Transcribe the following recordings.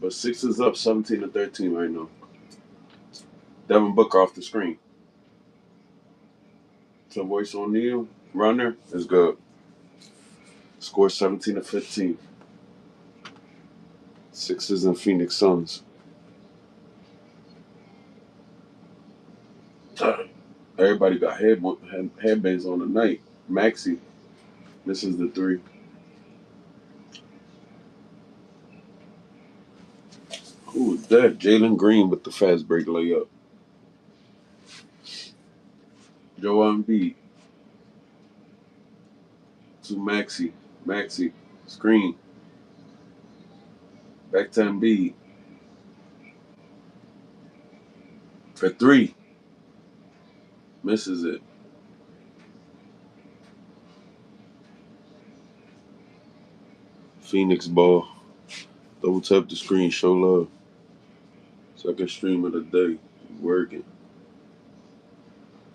But Six is up 17-13 right now. Devin Booker off the screen. So Royce O'Neal, runner, is good. Score 17-15. Sixers and Phoenix Suns. Everybody got headbands on tonight. Maxi misses the three. Who was that? Jalen Green with the fast break layup. Joel Embiid to Maxi. Maxi screen. Back to Embiid for three. Misses it. Phoenix ball. Double tap the screen. Show love. Second stream of the day. Working.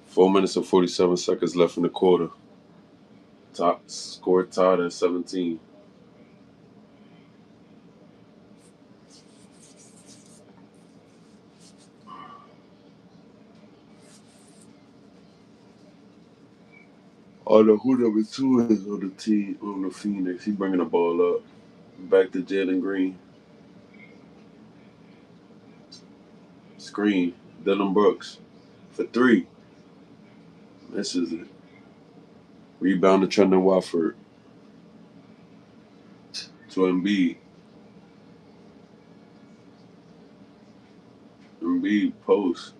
4 minutes and 47 seconds left in the quarter. Top score tied at 17. Oh, the who number two is on the team on the Phoenix. He bringing the ball up. Back to Jalen Green. Screen. Dylan Brooks for three. Misses it. Rebound to Trendon Watford. To Embiid. Embiid post.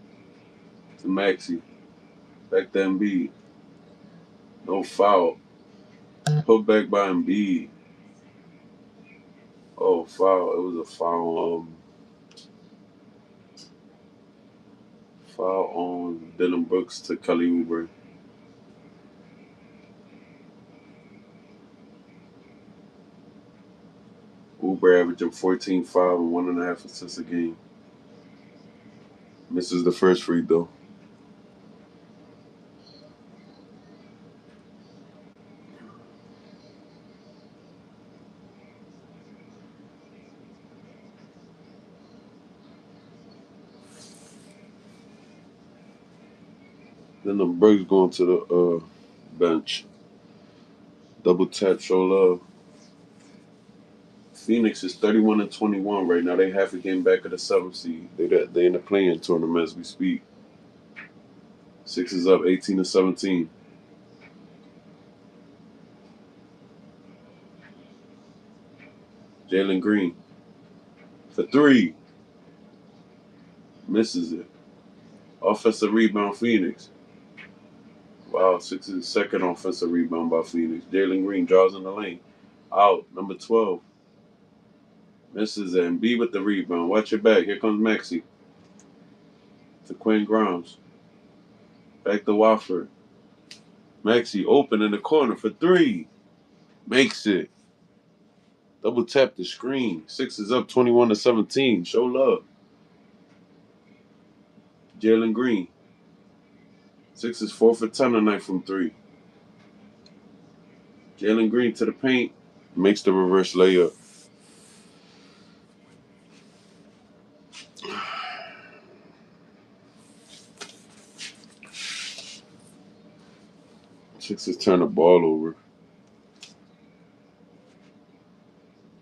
To Maxi. Back to Embiid. No foul. Put back by Embiid. Oh, foul. It was a foul. Foul on Dylan Brooks to Kelly Oubre. Oubre averaging 14, 5, and 1.5 assists a game. Misses the first free throw. Then the Brooks going to the bench. Double tap, show love. Phoenix is 31-21 right now. They half a game back of the 7th seed. They in the play-in tournament as we speak. Six is up 18-17. Jalen Green for three. Misses it. Offensive rebound, Phoenix. Wow, Sixers second offensive rebound by Phoenix. Jalen Green draws in the lane. Out, number 12. Misses it. And B with the rebound. Watch your back. Here comes Maxi. To Quinn Grimes. Back to Wofford. Maxi open in the corner for three. Makes it. Double tap the screen. Sixers up 21-17. Show love. Jalen Green. Sixers 4 for 10 tonight from three. Jalen Green to the paint. Makes the reverse layup. Sixers turn the ball over.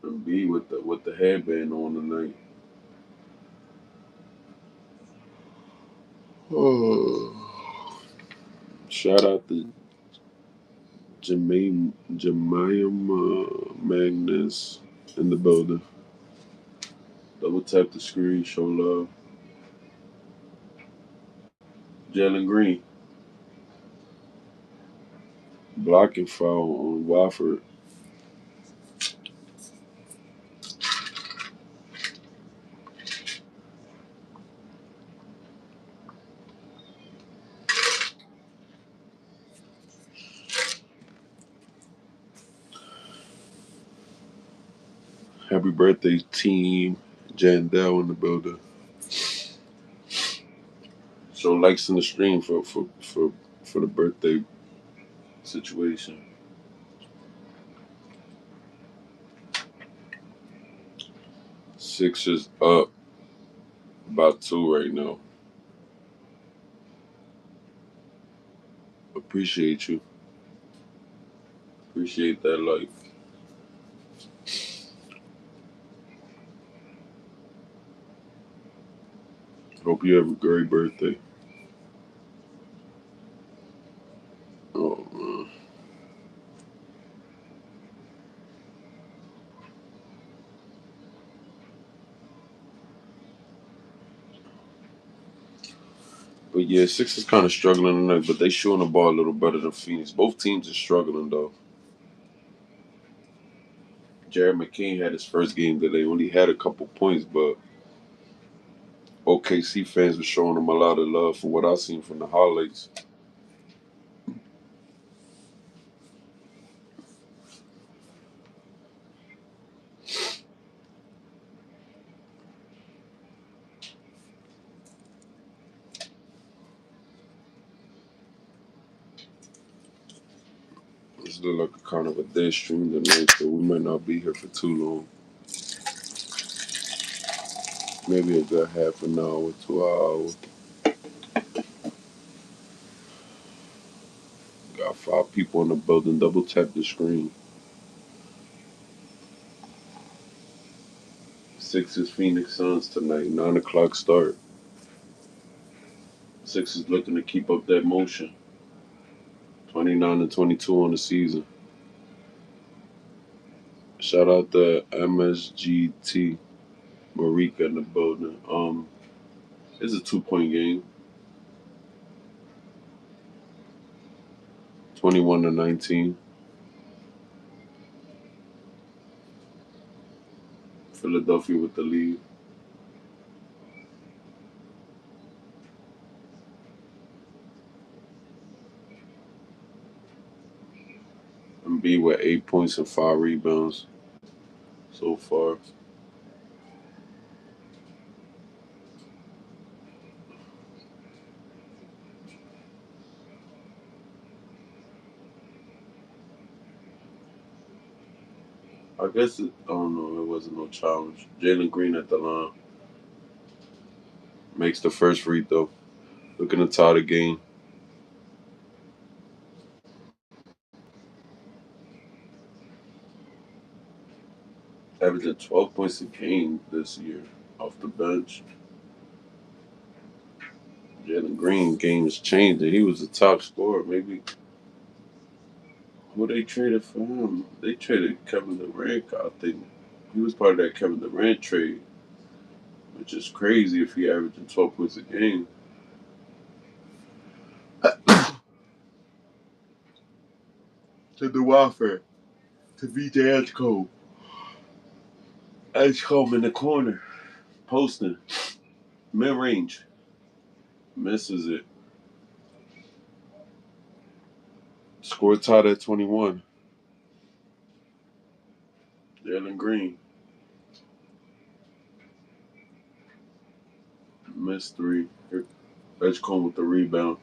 And B with the headband on tonight. Oh. Shout out to Jemima Magnus in the building. Double tap the screen, show love. Jalen Green. Blocking foul on Wofford. Happy birthday, team. Jandel in the building. Show likes in the stream for the birthday situation. Sixers up about 2 right now. Appreciate you. Appreciate that life. Hope you have a great birthday. Oh man. But yeah, Sixers kind of struggling tonight, but they shooting the ball a little better than Phoenix. Both teams are struggling though. Jared McCain had his first game today. Only had a couple points, but OKC fans were showing him a lot of love for what I seen from the highlights. It's look like a kind of a dead stream tonight, so we might not be here for too long. Maybe a good half an hour, 2 hours. Got 5 people in the building. Double tap the screen. Sixers Phoenix Suns tonight, 9 o'clock start. Sixers looking to keep up that motion. 29-22 on the season. Shout out to MSGT Marika in the building. It's a 2 point game. 21-19. Philadelphia with the lead. Embiid with 8 points and 5 rebounds so far. I guess I don't know. It wasn't no challenge. Jalen Green at the line makes the first free throw. Looking to tie the game. Averaging 12 points a game this year off the bench. Jalen Green game is changing. He was the top scorer. Maybe who they traded for him? They traded Kevin Durant. I think he was part of that Kevin Durant trade, which is crazy if he averaging 12 points a game. To the welfare. To VJ Edgecombe. Edgecombe in the corner. Posting. Mid range. Misses it. Score tied at 21. Jalen Green. Missed 3. Edgecombe with the rebound.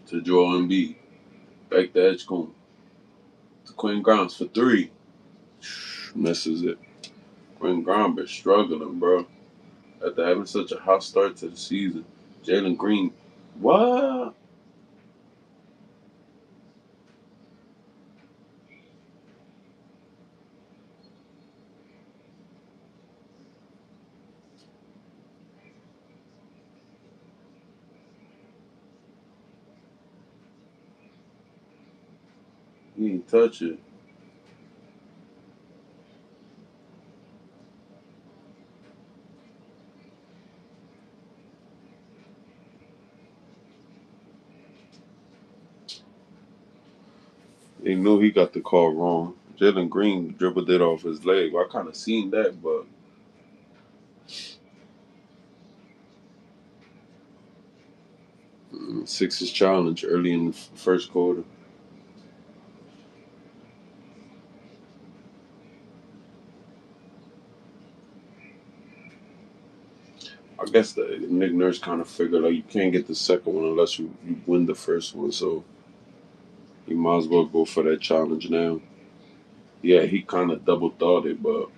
To Joel Embiid. Back to Edgecombe. To Quinn Grimes for 3. Misses it. Quinn Grimes been struggling, bro. After having such a hot start to the season. Jalen Green. What? He didn't touch it. They knew he got the call wrong. Jalen Green dribbled it off his leg. I kind of seen that, but Sixers challenge early in the first quarter. I guess the Nick Nurse kind of figured like you can't get the second one unless you win the first one, so you might as well go for that challenge now. Yeah, he kind of double thought it, but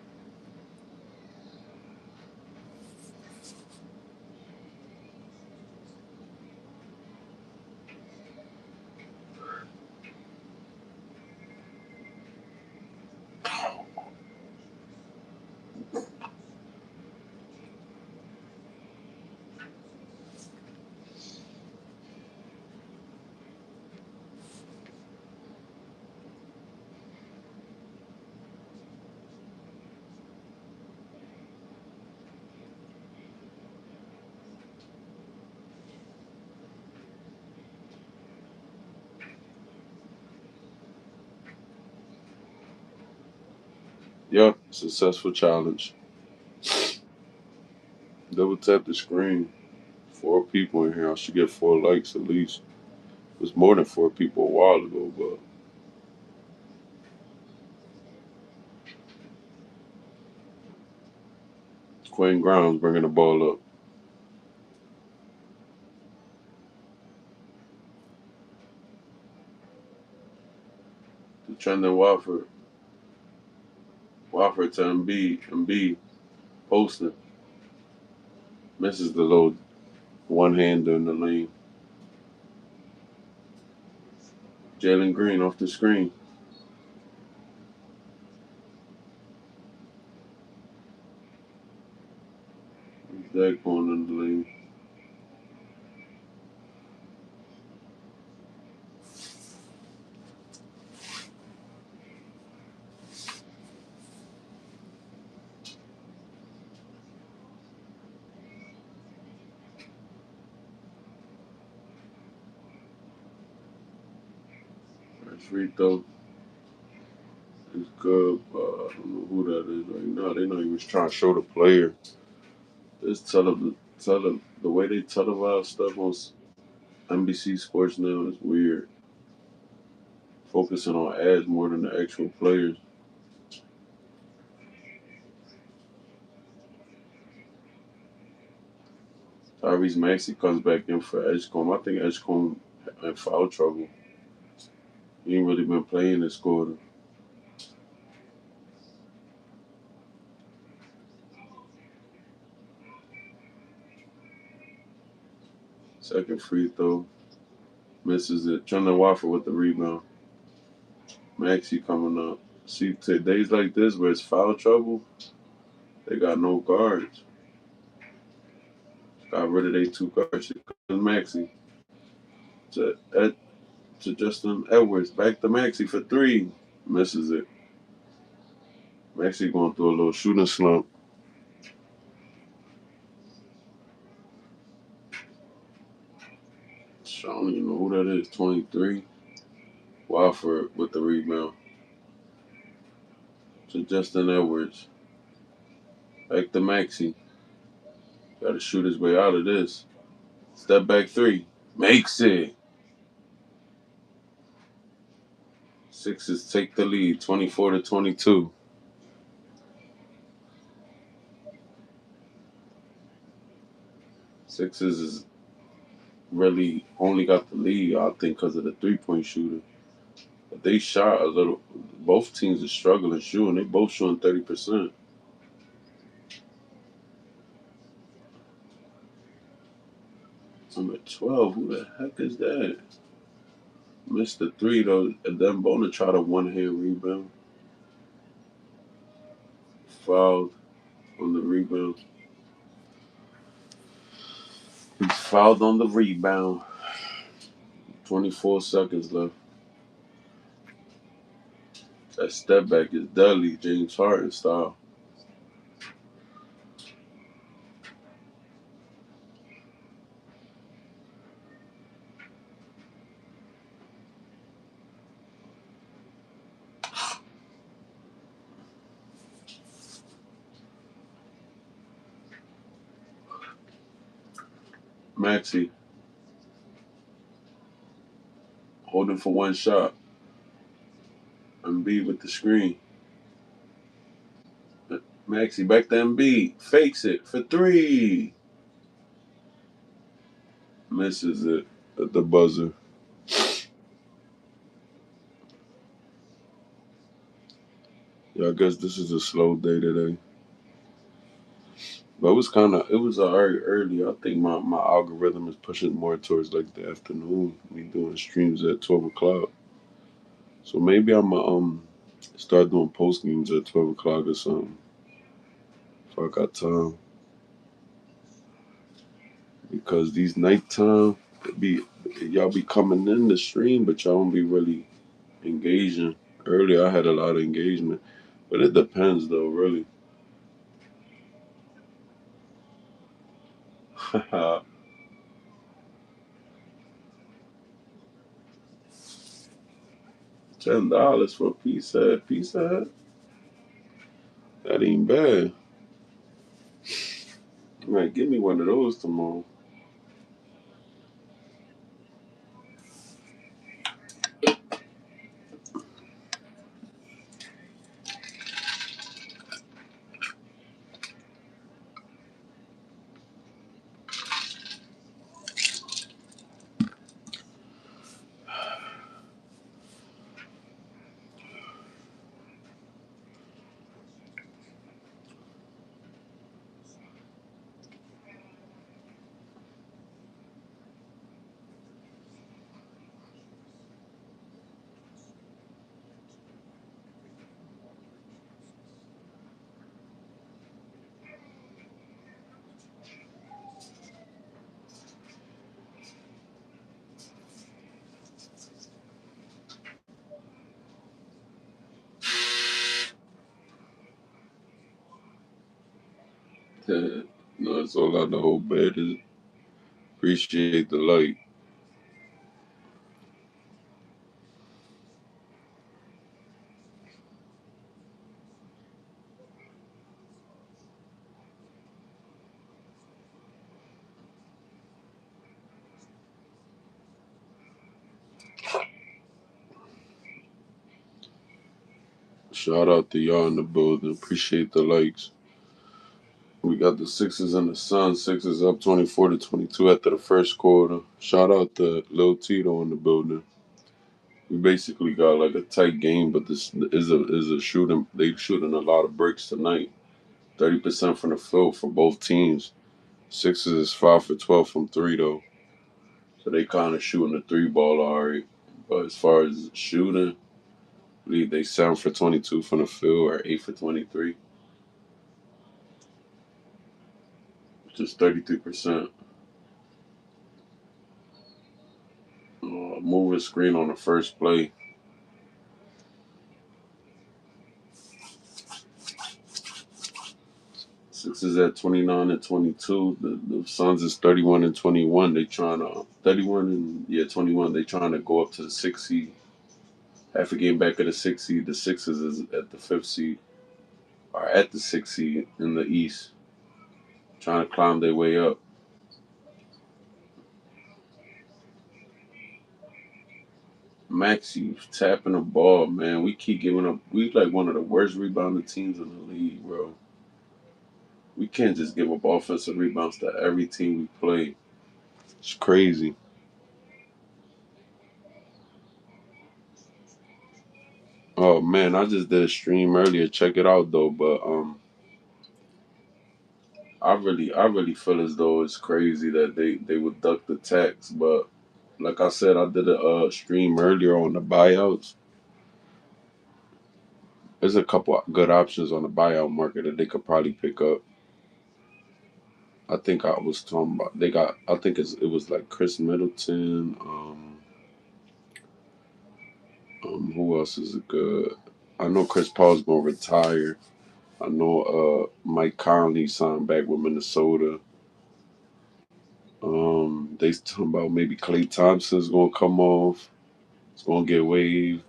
Successful challenge. Double tap the screen. 4 people in here. I should get 4 likes at least. It was more than 4 people a while ago, but Quinn Grimes bringing the ball up. To Trendon Watford. Watford to Embiid. Embiid posting. Misses the little one-hander in the lane. Jalen Green off the screen. Zach going in the lane. That's free throw. It's good. I don't know who that is right now. They're not even trying to show the player. It's the way they televise stuff on NBC Sports now is weird. Focusing on ads more than the actual players. Tyrese Maxey comes back in for Edgecombe. I think Edgecombe in foul trouble. He ain't really been playing this quarter. Second free throw. Misses it. Trendon Watford with the rebound. Maxey coming up. See, days like this where it's foul trouble, they got no guards. Got rid of their 2 guards. Here comes Maxey to Justin Edwards. Back to Maxey for 3. Misses it. Maxey going through a little shooting slump. I don't even know who that is. 23. Watford with the rebound. To Justin Edwards. Back to Maxey. Got to shoot his way out of this. Step back 3. Makes it. Sixers take the lead, 24-22. Sixers is really only got the lead, I think, because of the 3-point shooter. But they shot a little. Both teams are struggling shooting. They both shooting 30%. Number 12, who the heck is that? Missed the 3 though. And then Bona tried a one-hand rebound. Fouled on the rebound. He's fouled on the rebound. 24 seconds left. That step back is deadly, James Harden style. Maxey holding for one shot. Embiid with the screen. Maxey back to Embiid. Fakes it for 3. Misses it at the buzzer. Yeah, I guess this is a slow day today. But it was alright early. I think my algorithm is pushing more towards like the afternoon. We doing streams at 12 o'clock. So maybe I'm start doing post games at 12 o'clock or something. If I got time. Because these nighttime be y'all be coming in the stream, but y'all don't be really engaging. Earlier I had a lot of engagement. But it depends though, really. $10 for a pizza Hut. Pizza Hut? That ain't bad. Man, give me one of those tomorrow. No, that's all I the whole bed is appreciate the light. Shout out to y'all in the building. Appreciate the likes. We got the Sixers and the Suns. Sixers up 24-22 after the first quarter. Shout out to Lil Tito in the building. We basically got like a tight game, but this is a shooting. They shooting a lot of bricks tonight. 30% from the field for both teams. Sixers is 5 for 12 from three though, so they kind of shooting the three ball alright. But as far as shooting, I believe they 7 for 22 from the field or 8 for 23, which is 33%. Moving screen on the first play. Sixers at 29-22. The Suns is 31-21. They trying to 21 They trying to go up to the 6 seed. Half a game back of the 6 seed. The Sixers is at the 5th seed, or at the 6 seed in the East, trying to climb their way up. Maxi tapping the ball, man. We keep giving up. We like one of the worst rebounding teams in the league, bro. We can't just give up offensive rebounds to every team we play. It's crazy. Oh man, I just did a stream earlier. Check it out though. But I really feel as though it's crazy that they would duck the tax. But like I said, I did a stream earlier on the buyouts. There's a couple good options on the buyout market that they could probably pick up. I think I was talking about they got. I think it was like Chris Middleton. Who else is good? I know Chris Paul's gonna retire. I know Mike Conley signed back with Minnesota. They talking about maybe Klay Thompson's gonna come off. It's gonna get waived.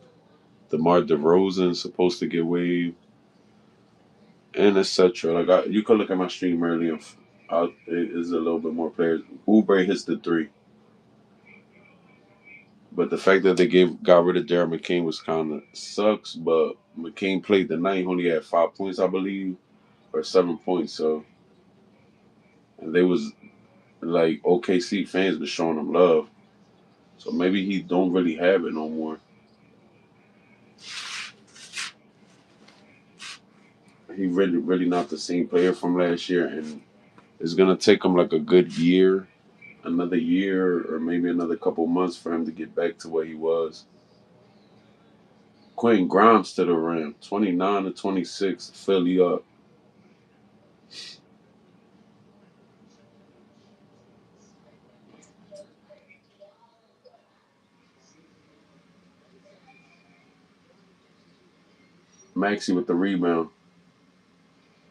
DeMar DeRozan's supposed to get waived, and etc. You could look at my stream earlier. It is a little bit more players. Oubre hits the three, but the fact that they got rid of Darren McCain was kind of sucks. But McCain played the night. He only had 5 points, I believe, or 7 points. So, and they was like OKC fans was showing him love. So maybe he don't really have it no more. He really not the same player from last year, and it's gonna take him like a good year, another year, or maybe another couple months for him to get back to where he was. Quentin Grimes to the rim, 29-26, Philly up. Maxi with the rebound.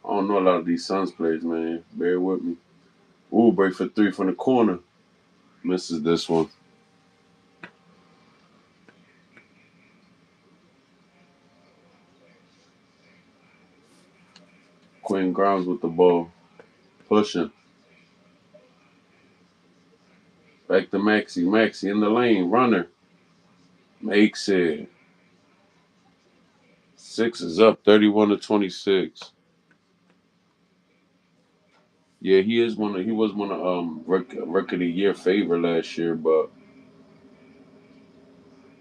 I don't know a lot of these Suns players, man. Bear with me. Ooh, break for three from the corner. Misses this one. Quinn Grimes with the ball. Pushing. Back to Maxi. Maxi in the lane. Runner. Makes it. Six is up 31-26. Yeah, he was one of rookie of the year favor last year, but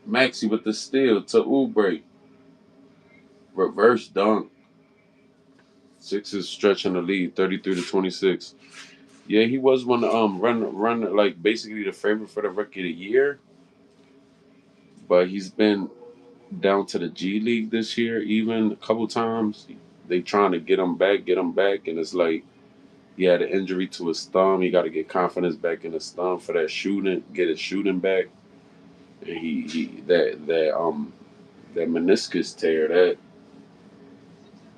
Maxi with the steal to Oubre. Reverse dunk. Six is stretching the lead 33-26. Yeah, he was one of run like basically the favorite for the rookie of the year, but he's been down to the G League this year even a couple times. They trying to get him back, and it's like he had an injury to his thumb. He got to get confidence back in his thumb for that shooting, get his shooting back. And he that meniscus tear,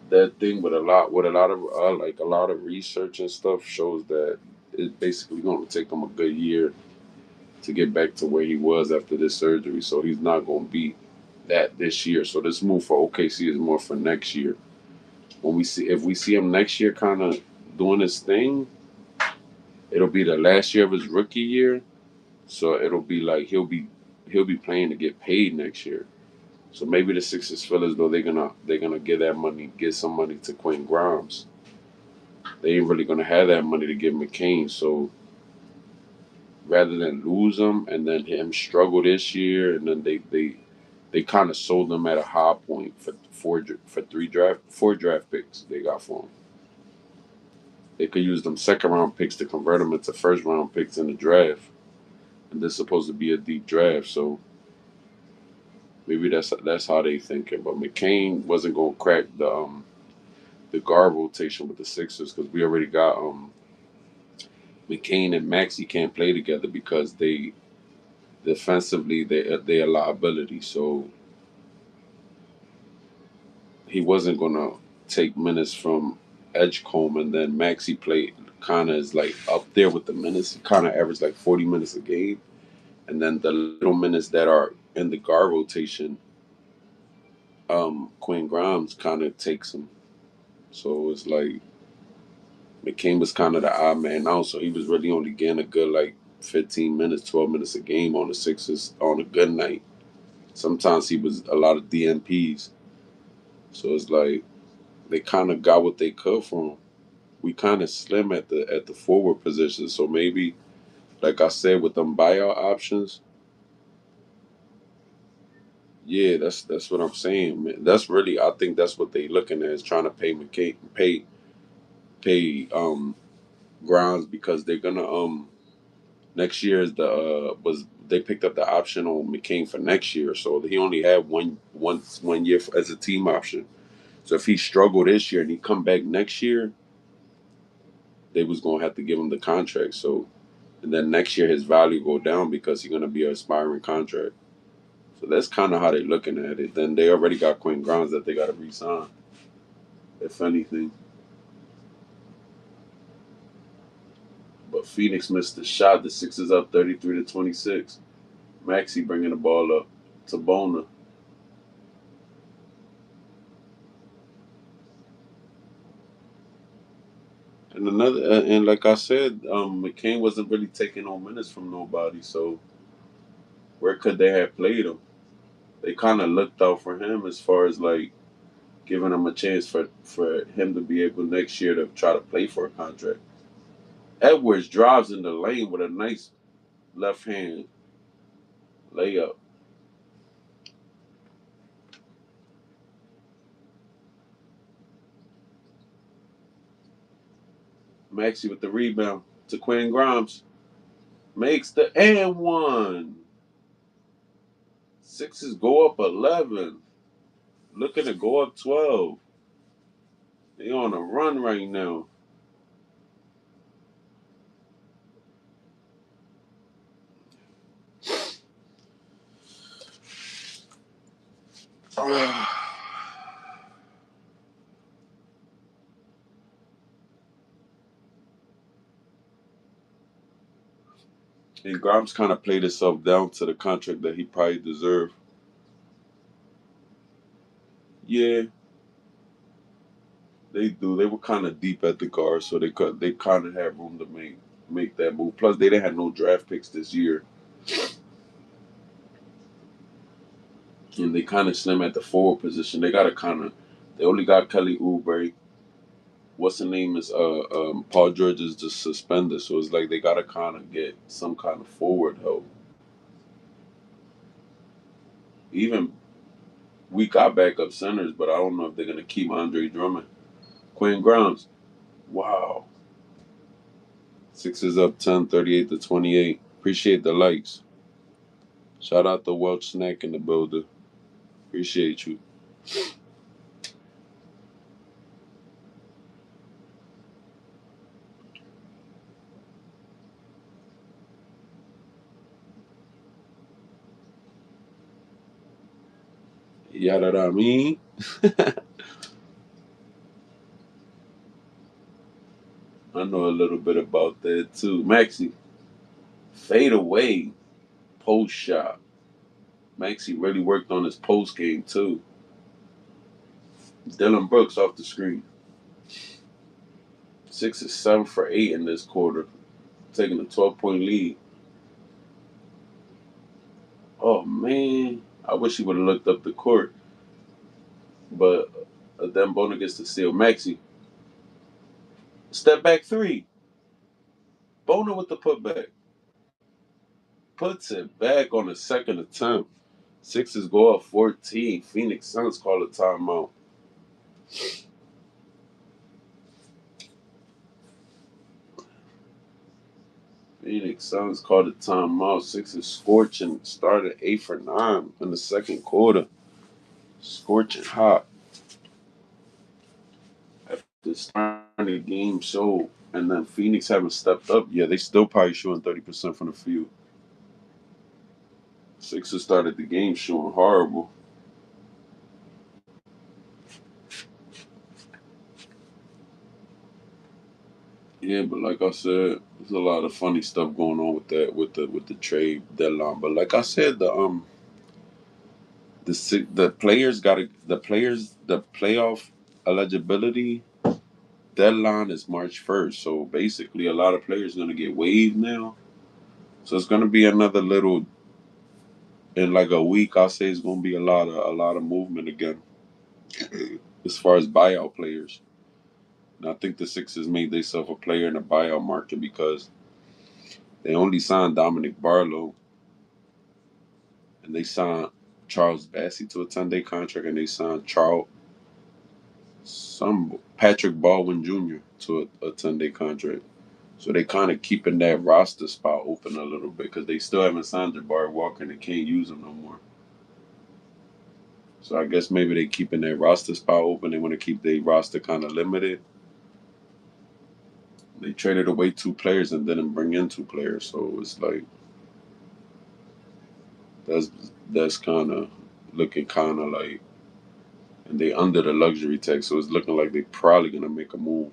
that thing with a lot of like a lot of research and stuff shows that it's basically going to take him a good year to get back to where he was after this surgery. So he's not going to be that this year. So this move for OKC is more for next year. When we see if we see him next year, kind of doing his thing, it'll be the last year of his rookie year. So it'll be like he'll be playing to get paid next year. So maybe the Sixers feel as though they're gonna give some money to Quinn Grimes. They ain't really gonna have that money to give McCain. So rather than lose him and then him struggle this year, and then they kind of sold him at a high point for four draft picks they got for him. They could use them second round picks to convert them into first round picks in the draft, and this is supposed to be a deep draft. So maybe that's how they thinking. But McCain wasn't gonna crack the guard rotation with the Sixers because we already got McCain and Maxey can't play together because they defensively they a liability. So he wasn't gonna take minutes from Edgecombe, and then Maxey played kind of is like up there with the minutes. He kind of averaged like 40 minutes a game, and then the little minutes that are in the guard rotation, Quinn Grimes kind of takes him. So it's like McCain was kind of the odd man out, so he was really only getting a good like 15 minutes, 12 minutes a game on the Sixers on a good night. Sometimes he was a lot of DNPs. So it's like they kind of got what they could from him. We kind of slim at the forward position, so maybe like I said with them buyout options, yeah, that's what I'm saying, man. That's really I think that's what they looking at is trying to pay McCain pay Grimes because they're gonna next year is the was they picked up the option on McCain for next year, so he only had one year as a team option. So if he struggled this year and he come back next year, they was gonna have to give him the contract. So and then next year his value go down because he's gonna be an aspiring contract. So that's kind of how they looking at it. Then they already got Quinn Grimes that they got to re-sign, if anything. But Phoenix missed the shot. The Sixers up 33-26. Maxi bringing the ball up to Bona. And and like I said, McCain wasn't really taking no minutes from nobody. So where could they have played him? They kind of looked out for him as far as like giving him a chance for him to be able next year to try to play for a contract. Edwards drives in the lane with a nice left hand layup. Maxi with the rebound to Quinn Grimes. Makes the and one. Sixers go up 11. Looking to go up 12. They on a run right now. And Grimes kind of played himself down to the contract that he probably deserved. Yeah, They do. They were kind of deep at the guard, so they kind of had room to make that move. Plus, they didn't have no draft picks this year, and they kind of slim at the forward position. They got to kind of. They only got Kelly Oubre. What's the name is Paul George is just suspended, so it's like they got to kind of get some kind of forward help. Even we got backup centers, but I don't know if they're gonna keep Andre Drummond. Quinn Grimes. Wow. Sixers up 10, 38 to 28. Appreciate the likes. Shout out to Welch Snack in the builder. Appreciate you. Yada me. I know a little bit about that too. Maxi, fade away, post shot. Maxi really worked on his post game too. Dylan Brooks off the screen. 6 is 7 for 8 in this quarter, taking a 12-point lead. Oh man, I wish he would have looked up the court, but then Bona gets to steal. Maxi, step back three. Bona with the putback. Puts it back on the second attempt. Sixers go up 14. Phoenix Suns call a timeout. Phoenix Suns called a timeout. Sixers scorching. Started 8 for 9 in the second quarter. Scorching hot. After starting the game so and then Phoenix haven't stepped up. Yeah, they still probably shooting 30% from the field. Sixers started the game shooting horrible. Yeah, but like I said, there's a lot of funny stuff going on with that with the trade deadline. But like I said, the players got to the playoff eligibility deadline is March 1st. So basically, a lot of players gonna get waived now. So it's gonna be another little in like a week. I'll say it's gonna be a lot of movement again as far as buyout players. And I think the Sixers made themselves a player in the buyout market because they only signed Dominic Barlow and they signed Charles Bassey to a 10-day contract, and they signed some Patrick Baldwin Jr. to a 10-day contract. So they kind of keeping that roster spot open a little bit because they still haven't signed Jabari Walker and they can't use him no more. So I guess maybe they keeping that roster spot open. They want to keep their roster kind of limited. They traded away 2 players and didn't bring in 2 players. So it's like that's that's kind of looking kind of like, and they under the luxury tax, so it's looking like they probably gonna make a move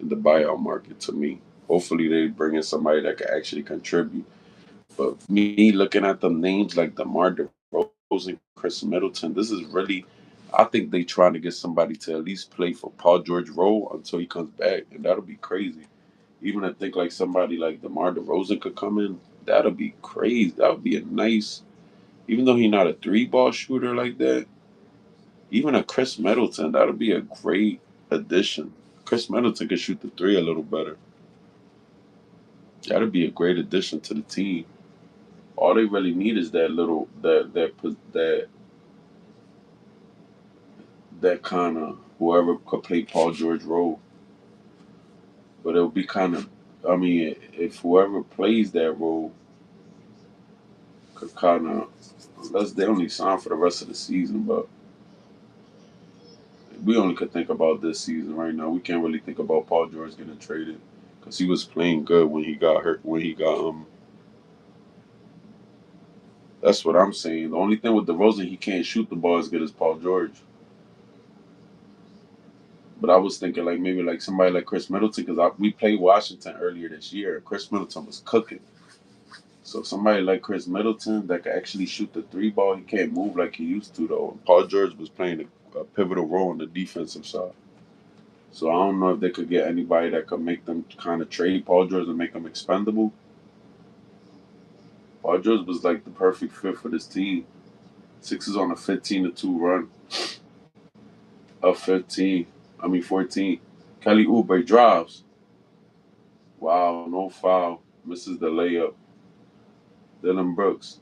in the buyout market. To me, hopefully they bring in somebody that can actually contribute. But me looking at the names like DeMar DeRozan, Chris Middleton, this is really, I think they trying to get somebody to at least play for Paul George role until he comes back, and that'll be crazy. Even I think like somebody like DeMar DeRozan could come in, that'll be crazy. That would be a nice, even though he's not a 3-ball shooter like that. Even a Chris Middleton, that'll be a great addition. Chris Middleton could shoot the three a little better. That'd be a great addition to the team. All they really need is that little that kind of whoever could play Paul George role. But it'll be kind of, I mean, if whoever plays that role could kind of, unless they only sign for the rest of the season, but we only could think about this season right now. We can't really think about Paul George getting traded because he was playing good when he got hurt. When he got that's what I'm saying. The only thing with DeRozan, he can't shoot the ball as good as Paul George. But I was thinking like maybe like somebody like Chris Middleton because we played Washington earlier this year. Chris Middleton was cooking. So somebody like Chris Middleton that could actually shoot the 3-ball, he can't move like he used to though. Paul George was playing a pivotal role on the defensive side. So I don't know if they could get anybody that could make them kind of trade Paul George and make them expendable. Paul George was like the perfect fit for this team. Sixers on a 15-2 run. Up 15. I mean 14. Kelly Oubre drives. Wow, no foul. Misses the layup. Dylan Brooks.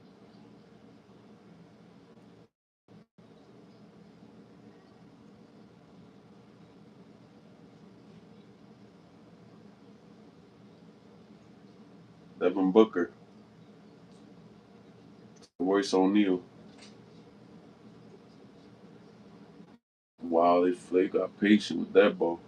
Devin Booker. Royce O'Neal. Wow, they got patient with that ball.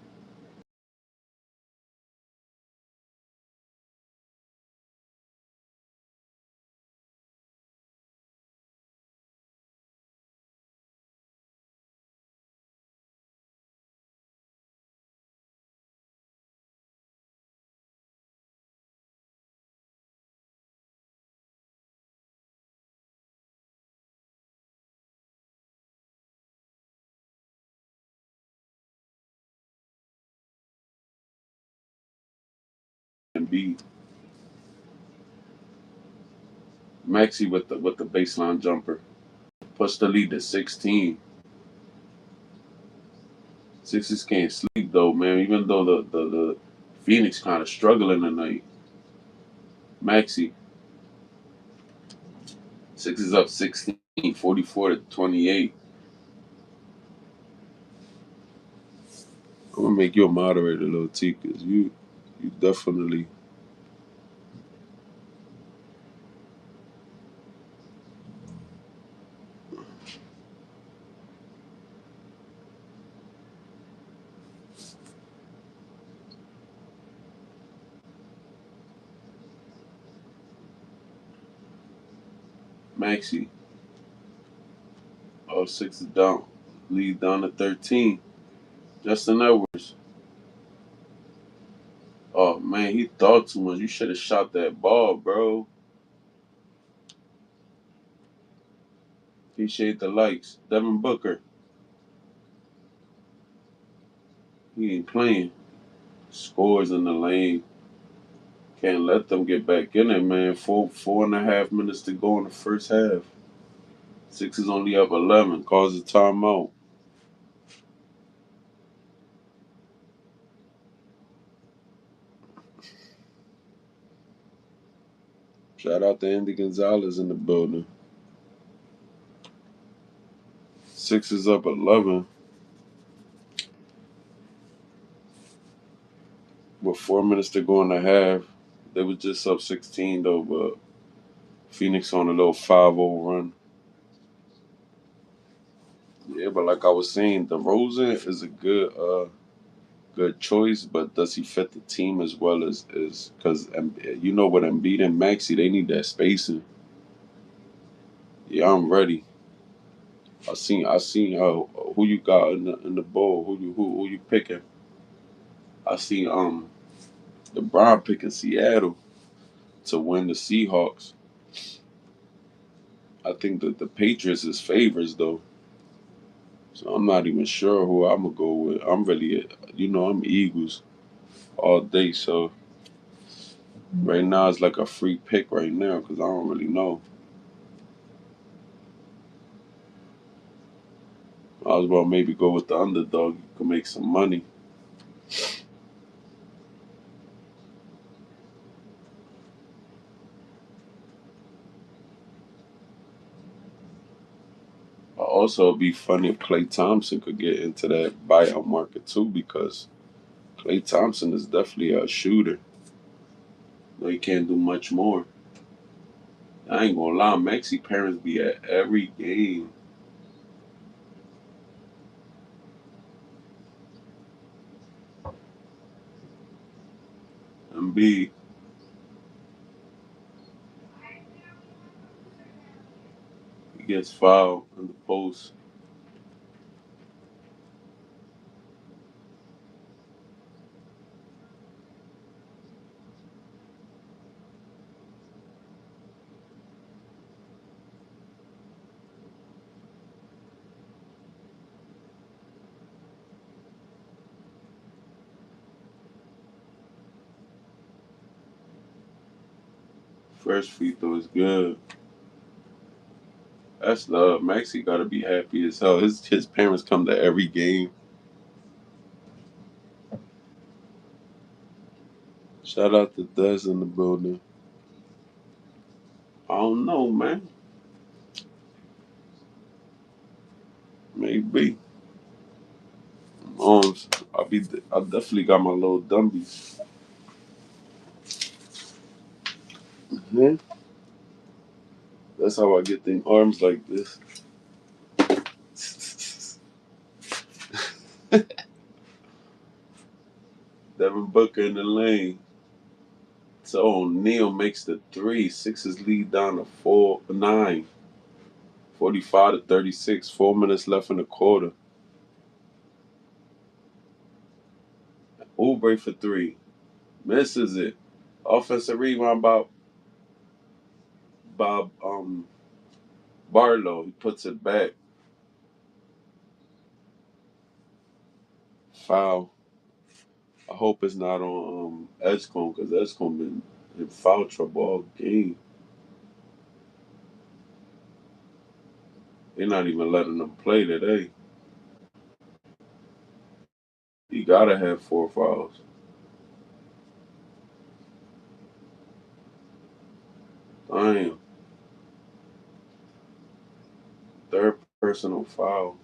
And B. Maxi with the baseline jumper. Push the lead to 16. Sixers can't sleep though, man. Even though the Phoenix kind of struggling tonight. Maxi. Sixers up 16, 44-28. I'm gonna make you a moderator, little T, cause you definitely Maxi. Oh, Sixers down. Lead down to 13. Justin Edwards. Oh man, he thought too much. You should have shot that ball, bro. Appreciate the likes. Devin Booker. He ain't playing. Scores in the lane. Can't let them get back in it, man. 4.5 minutes to go in the first half. Sixers only up 11. Calls a timeout. Shout out to Andy Gonzalez in the building. Sixers up 11 with 4 minutes to go in the half. They was just up 16 though, but Phoenix on a little 5-0 run. Yeah, but like I was saying, DeRozan is a good choice, but does he fit the team as well as because you know what Embiid and Maxi they need that spacing. Yeah, I'm ready. I seen who you got in the bowl. Who you picking? I seen LeBron picking Seattle to win the Seahawks. I think that the Patriots is favorites though, so I'm not even sure who I'm gonna go with. I'm really, I'm Eagles all day. So right now it's like a free pick right now because I don't really know. I was about maybe go with the underdog. You can make some money. Also, it'd be funny if Klay Thompson could get into that buyout market too because Klay Thompson is definitely a shooter. No, he can't do much more. I ain't gonna lie, Maxi parents be at every game. And B, he gets fouled in the post. First free throw is good. That's love. Maxie gotta be happy as hell. His parents come to every game. Shout out to Des in the building. I don't know, man. Maybe. Um, I definitely got my little dumbies. Hmm. That's how I get them arms like this. Devin Booker in the lane. So Neal makes the three. Sixers lead down to 4-9. 45 to 36. 4 minutes left in the quarter. Oubre for three. Misses it. Offensive rebound by Barlow. He puts it back. Foul. I hope it's not on Edgecombe because Edgecombe been in foul trouble all game. They're not even letting them play today. He gotta have 4 fouls. Damn. Third personal foul.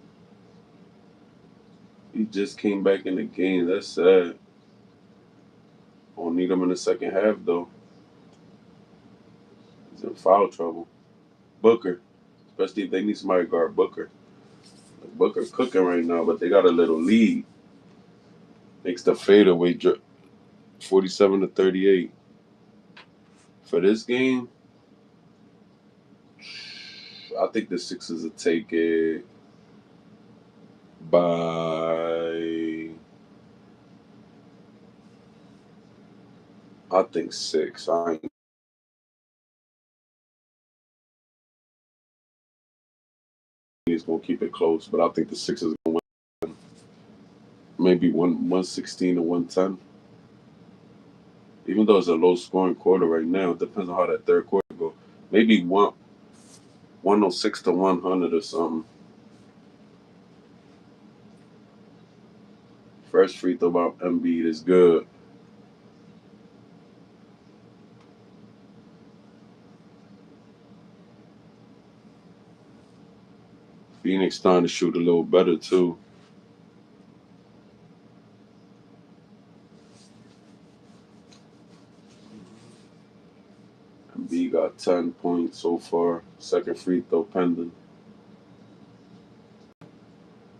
He just came back in the game. That's sad. Won't need him in the second half though. He's in foul trouble. Booker, especially if they need somebody to guard Booker. Booker cooking right now, but they got a little lead. Makes the fadeaway 47 to 38. For this game, I think the Sixers will take it by I think 6. I ain't he's gonna keep it close, but I think the Sixers gonna win maybe 116 to 110. Even though it's a low scoring quarter right now, it depends on how that third quarter go. Maybe 106 to 100 or something. First free throw by Embiid is good. Phoenix starting to shoot a little better too. Embiid got 10 points so far. Second free throw pending.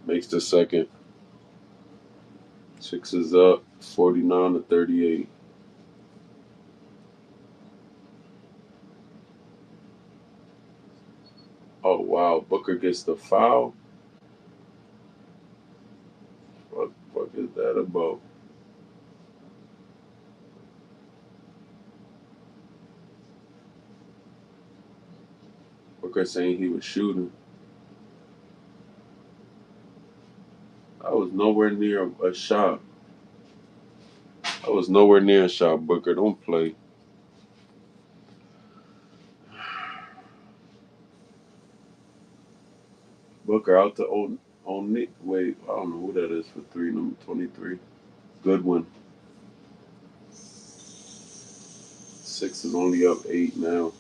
Makes the second. Sixers up 49 to 38. Oh wow, Booker gets the foul. What is that about? Booker saying he was shooting. I was nowhere near a shot. I was nowhere near a shot. Booker, don't play. Booker out to on Nick. Wait, I don't know who that is for three, number 23. Good one. Six is only up 8 now.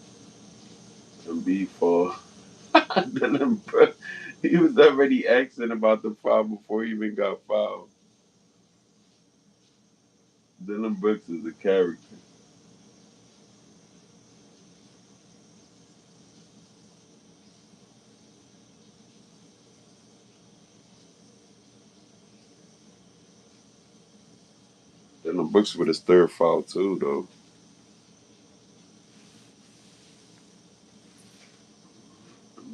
And B fall. Dylan Brooks, he was already asking about the foul before he even got fouled. Dylan Brooks is a character. Dylan Brooks with his third foul too, though.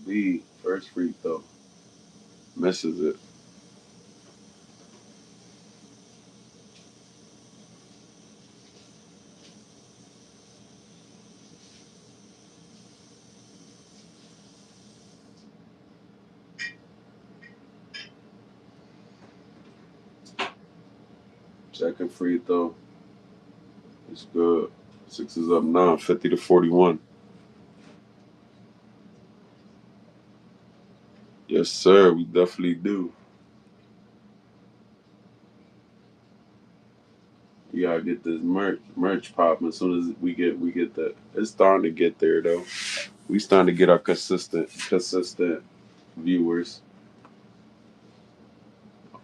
B first free throw misses it. Second free throw is good. Sixers up 9, 50-41. Yes, sir. We definitely do. We gotta get this merch popping as soon as we get that. It's starting to get there though. We starting to get our consistent viewers.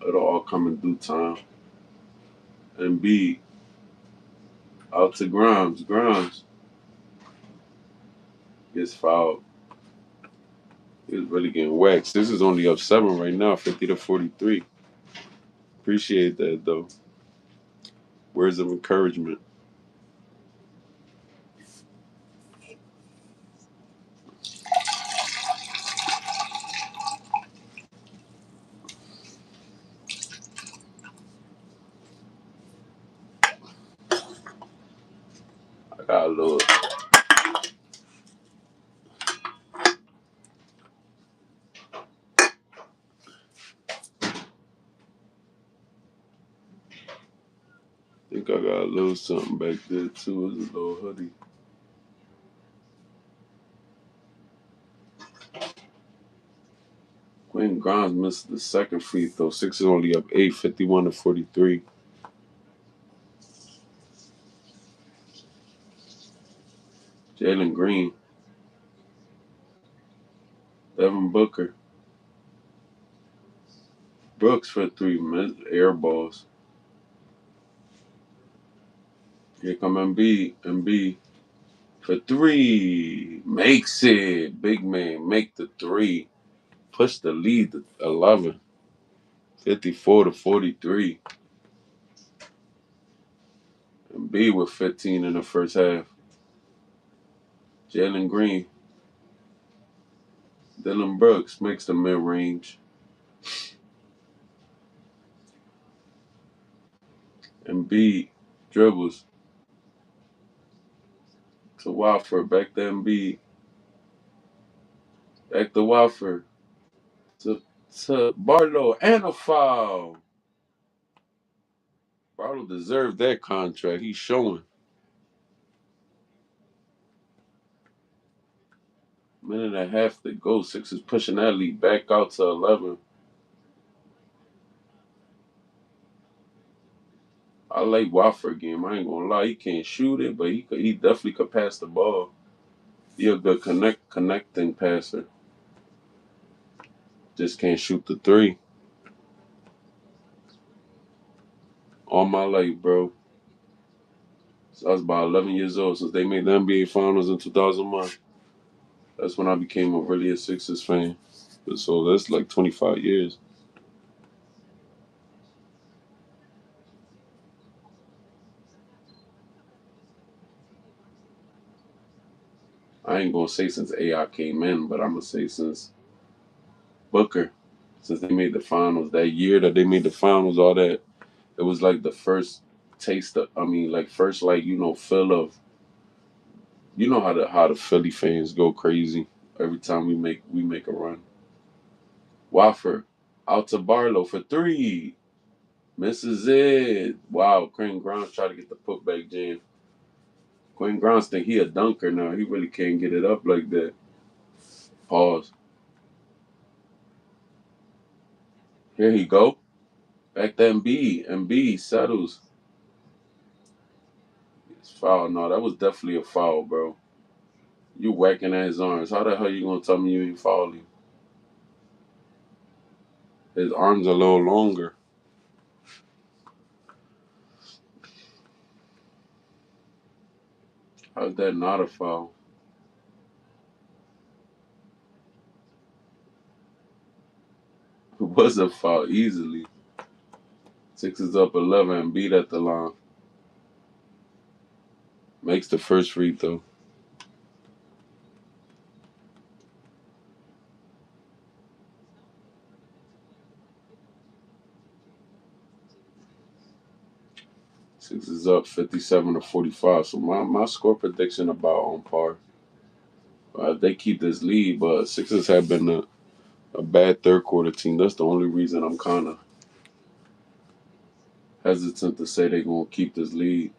It'll all come in due time. And B out to Grimes. Grimes gets fouled. He's really getting waxed. This is only up 7 right now, 50-43. Appreciate that though. Words of encouragement. I got a little. Think I got a little something back there too. It's a little hoodie. Quentin Grimes missed the second free throw. Sixers only up 8, 51-43. Jalen Green, Devin Booker, Brooks for 3, air balls. Here come Embiid for 3, makes it. Big man, make the 3, push the lead to 11, 54-43. Embiid with 15 in the first half. Jalen Green, Dylan Brooks makes the mid range. Embiid dribbles to Wofford, back to Embiid, back to Wofford, to Barlow, and a foul. Barlow deserved that contract. He's showing. Minute and a half to go. Sixers pushing that lead back out to 11. I like Wofford game. I ain't gonna lie. He can't shoot it, but he definitely could pass the ball. He a good connecting passer. Just can't shoot the 3. All my life, bro. So I was about 11 years old since they made the NBA Finals in 2001. That's when I became really a Sixers fan. So that's like 25 years. I ain't gonna say since AI came in, but I'm gonna say since Booker, since they made the finals that year that they made the finals, all that it was like the first taste of. I mean, like first like feel of how the Philly fans go crazy every time we make a run. Wofford out to Barlow for 3, misses it. Wow, Quentin Grimes tried to get the putback jam. Quentin Grimes think he a dunker now. He really can't get it up like that. Pause. Here he go. Back to Embiid. Embiid settles. It's foul. No, that was definitely a foul, bro. You whacking at his arms. How the hell you gonna tell me you ain't fouled him? His arms a little longer. How's that not a foul? It was a foul easily. Sixers up 11 and beat at the line. Makes the first free throw. Sixers up 57-45. So my score prediction about on par. They keep this lead, but Sixers have been a bad third quarter team. That's the only reason I'm kind of hesitant to say they're gonna keep this lead.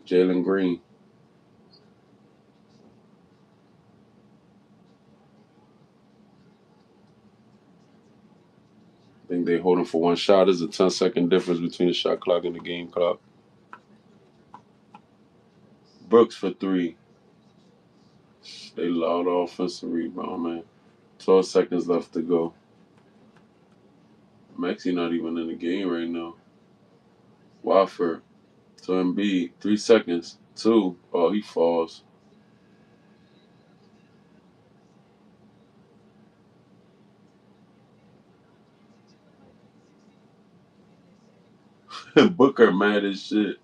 Jalen Green. I think they hold him for one shot. There's a 10-second difference between the shot clock and the game clock. Brooks for three. They allowed the offensive rebound, man. 12 seconds left to go. Maxey not even in the game right now. Wofford to Embiid. 3 seconds. Two. Oh, he falls. Booker mad as shit.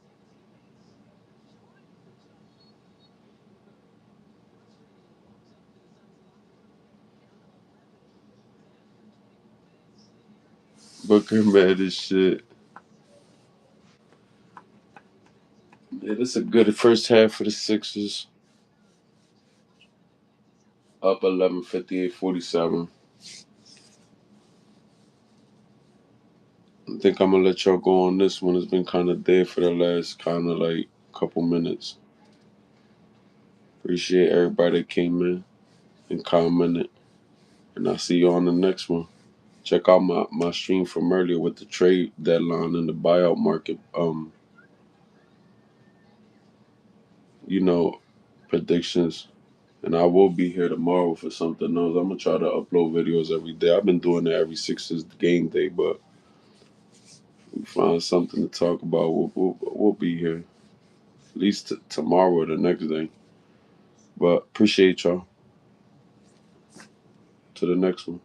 Booker mad as shit. Yeah, this is a good first half for the Sixers. Up 11, 58-47. I think I'm gonna let y'all go on this one. It's been kind of dead for the last kind of like couple minutes. Appreciate everybody that came in and commented. And I'll see you on the next one. Check out my stream from earlier with the trade deadline and the buyout market. You know, predictions. And I will be here tomorrow for something else. I'm gonna try to upload videos every day. I've been doing that every Sixers game day, but we find something to talk about. We'll be here at least tomorrow or the next day. But appreciate y'all. To the next one.